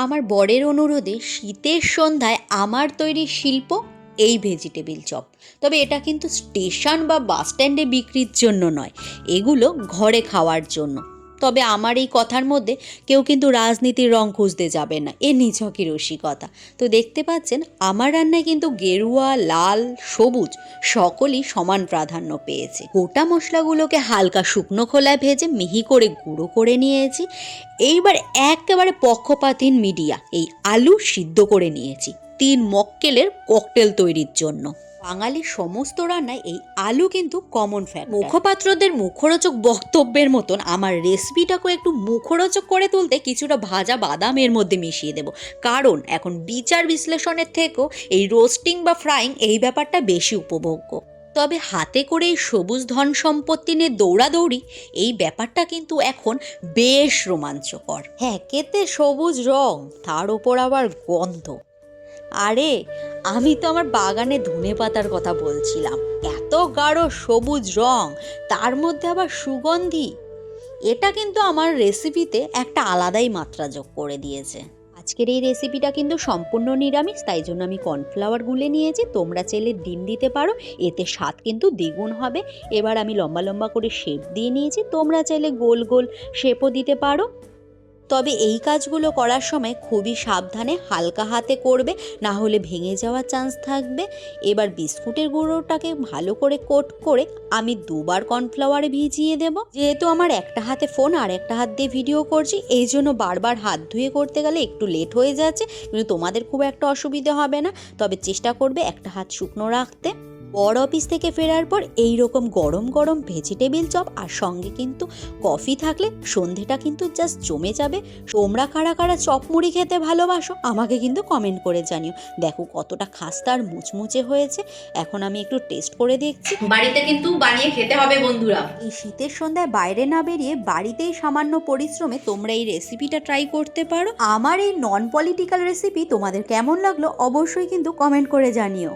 আমার বরের অনুরোধে শীতের সন্ধ্যায় আমার তৈরি শিল্প এই ভেজিটেবিল চপ। তবে এটা কিন্তু স্টেশন বা বাস স্ট্যান্ডে বিক্রির জন্য নয়, এগুলো ঘরে খাওয়ার জন্য। তবে আমার এই কথার মধ্যে কেউ কিন্তু রাজনীতির রং খুঁজতে যাবে না, এ নিছকই রসিকতা। তো দেখতে পাচ্ছেন আমার রান্নায় কিন্তু গেরুয়া, লাল, সবুজ সকলই সমান প্রাধান্য পেয়েছে। গোটা মশলাগুলোকে হালকা শুকনো খোলায় ভেজে মিহি করে গুঁড়ো করে নিয়েছি। এইবার একেবারে পক্ষপাতহীন মিডিয়া এই আলু সিদ্ধ করে নিয়েছি 3 মক্কেলের ককটেল তৈরির জন্য। বাঙালির সমস্ত রান্নায় এই আলু কিন্তু কমন ফ্যাক্টর। মুখপাত্রদের মুখরোচক বক্তব্যের মতন আমার রেসিপিটাকে একটু মুখরোচক করে তুলতে কিছুটা ভাজা বাদাম এর মধ্যে মিশিয়ে দেব, কারণ এখন বিচার বিশ্লেষণের থেকেও এই রোস্টিং বা ফ্রাইং এই ব্যাপারটা বেশি উপভোগ্য। তবে হাতে করে এই সবুজ ধন সম্পত্তি নিয়ে দৌড়াদৌড়ি এই ব্যাপারটা কিন্তু এখন বেশ রোমাঞ্চকর। হ্যাঁ, কেতে সবুজ রং, তার ওপর আবার গন্ধ। আরে আমি তো আমার বাগানে ধনেপাতার কথা বলছিলাম, এত গাঢ় সবুজ রং, তার মধ্যে আবার সুগন্ধি, এটা কিন্তু আমার রেসিপিতে একটা আলাদাই মাত্রা যোগ করে দিয়েছে। আজকের এই রেসিপিটা কিন্তু সম্পূর্ণ নিরামিষ, তাই জন্য আমি কর্নফ্লাওয়ার গুলে নিয়েছি। তোমরা চাইলে ডিম দিতে পারো, এতে স্বাদ কিন্তু দ্বিগুণ হবে। এবার আমি লম্বা লম্বা করে শেপ দিয়ে নিয়েছি, তোমরা চাইলে গোল গোল শেপও দিতে পারো। তবে এই কাজগুলো করার সময় খুবই সাবধানে হালকা হাতে করবে, না হলে ভেঙে যাওয়ার চান্স থাকবে। এবার বিস্কুটের গুঁড়োটাকে ভালো করে কোট করে আমি 2বার কর্নফ্লাওয়ারে ভিজিয়ে দেব। যেহেতু আমার একটা হাতে ফোন আর একটা হাত দিয়ে ভিডিও করছি, এই জন্য বারবার হাত ধুয়ে করতে গেলে একটু লেট হয়ে যাচ্ছে, কিন্তু তোমাদের খুব একটা অসুবিধা হবে না। তবে চেষ্টা করবে একটা হাত শুকনো রাখতে। বড় অফিস থেকে ফেরার পর এই রকম গরম গরম ভেজিটেবিল চপ আর সঙ্গে কিন্তু কফি থাকলে সন্ধেটা কিন্তু জাস্ট জমে যাবে। তোমরা কারা কারা চপ মুড়ি খেতে ভালোবাসো আমাকে কিন্তু কমেন্ট করে জানিও। দেখো কতটা খাস্তা আর মুচমুচে হয়েছে। এখন আমি একটু টেস্ট করে দেখছি। বাড়িতে কিন্তু বানিয়ে খেতে হবে বন্ধুরা। এই শীতের সন্ধ্যায় বাইরে না বেরিয়ে বাড়িতেই সামান্য পরিশ্রমে তোমরা এই রেসিপিটা ট্রাই করতে পারো। আমার এই নন পলিটিক্যাল রেসিপি তোমাদের কেমন লাগলো অবশ্যই কিন্তু কমেন্ট করে জানিও।